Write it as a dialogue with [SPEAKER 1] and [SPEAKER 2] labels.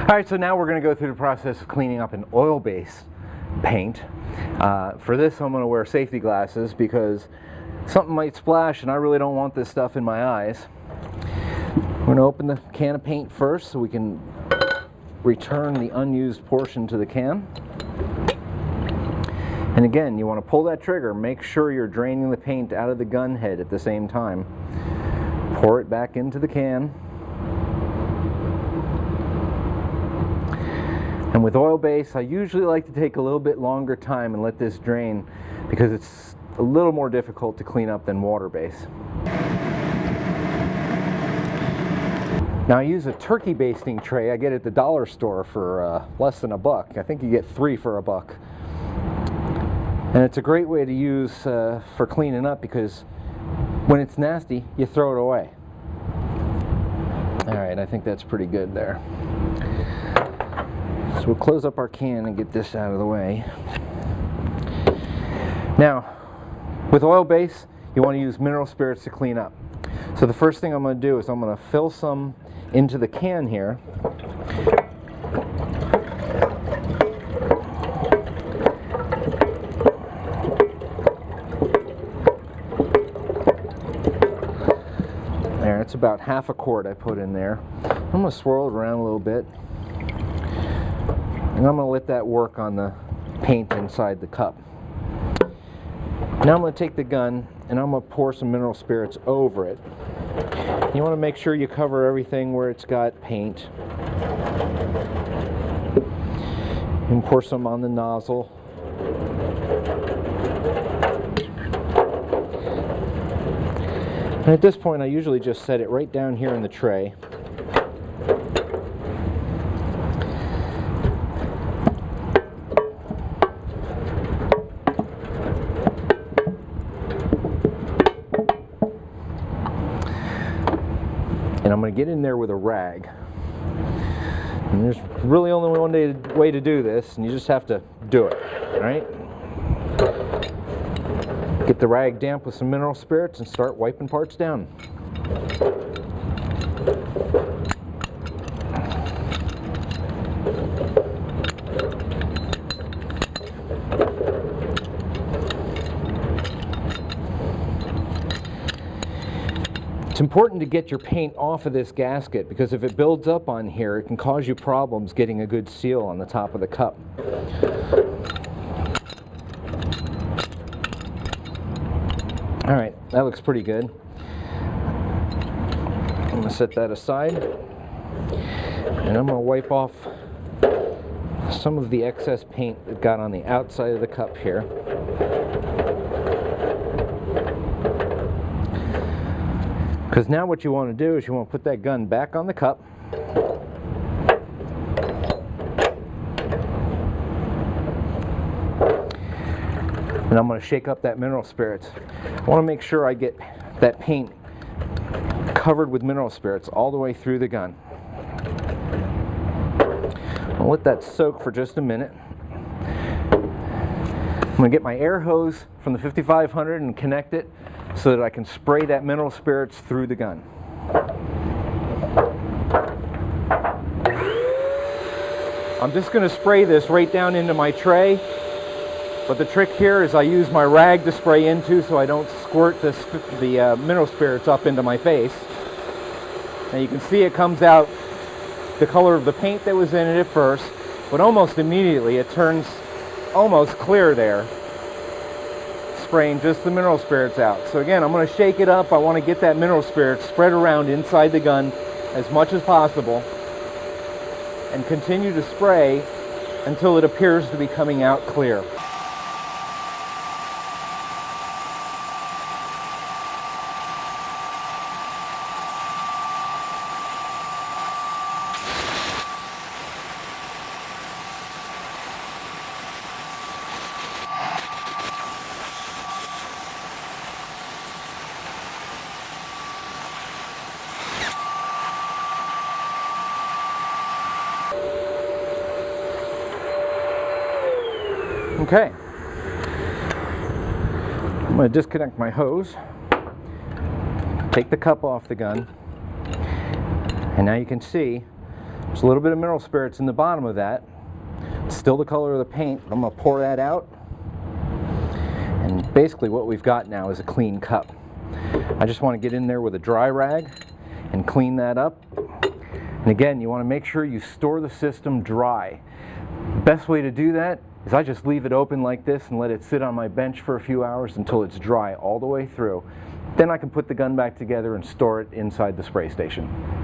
[SPEAKER 1] Alright, so now we're going to go through the process of cleaning up an oil-based paint. For this I'm going to wear safety glasses because something might splash and I really don't want this stuff in my eyes. We're going to open the can of paint first so we can return the unused portion to the can. And again, you want to pull that trigger, make sure you're draining the paint out of the gun head at the same time. Pour it back into the can. And with oil base, I usually like to take a little bit longer time and let this drain because it's a little more difficult to clean up than water base. Now I use a turkey basting tray I get at the dollar store for less than $1. I think you get 3 for $1. And it's a great way to use for cleaning up because when it's nasty, you throw it away. Alright, I think that's pretty good there. So we'll close up our can and get this out of the way. Now, with oil base, you want to use mineral spirits to clean up. So the first thing I'm going to do is I'm going to fill some into the can here. There, it's about half a quart I put in there. I'm going to swirl it around a little bit. And I'm going to let that work on the paint inside the cup. Now I'm going to take the gun and I'm going to pour some mineral spirits over it. You want to make sure you cover everything where it's got paint. And pour some on the nozzle. And at this point I usually just set it right down here in the tray. And I'm going to get in there with a rag. And there's really only one way to do this, and you just have to do it, right? Get the rag damp with some mineral spirits and start wiping parts down. It's important to get your paint off of this gasket because if it builds up on here, it can cause you problems getting a good seal on the top of the cup. Alright, that looks pretty good. I'm going to set that aside and I'm going to wipe off some of the excess paint that got on the outside of the cup here. Because now what you want to do is you want to put that gun back on the cup. And I'm going to shake up that mineral spirits. I want to make sure I get that paint covered with mineral spirits all the way through the gun. I'll let that soak for just a minute. I'm going to get my air hose from the 5500 and connect it so that I can spray that mineral spirits through the gun. I'm just going to spray this right down into my tray, but the trick here is I use my rag to spray into so I don't squirt the mineral spirits up into my face. Now you can see it comes out the color of the paint that was in it at first, but almost immediately it turns almost clear there. Spraying just the mineral spirits out. So again, I'm going to shake it up. I want to get that mineral spirit spread around inside the gun as much as possible and continue to spray until it appears to be coming out clear. Okay, I'm going to disconnect my hose, take the cup off the gun, and now you can see There's a little bit of mineral spirits in the bottom of that. It's still the color of the paint, but I'm going to pour that out. And basically what we've got now is a clean cup. I just want to get in there with a dry rag and clean that up. And again, you want to make sure you store the system dry. Best way to do that is I just leave it open like this and let it sit on my bench for a few hours until it's dry all the way through. Then I can put the gun back together and store it inside the spray station.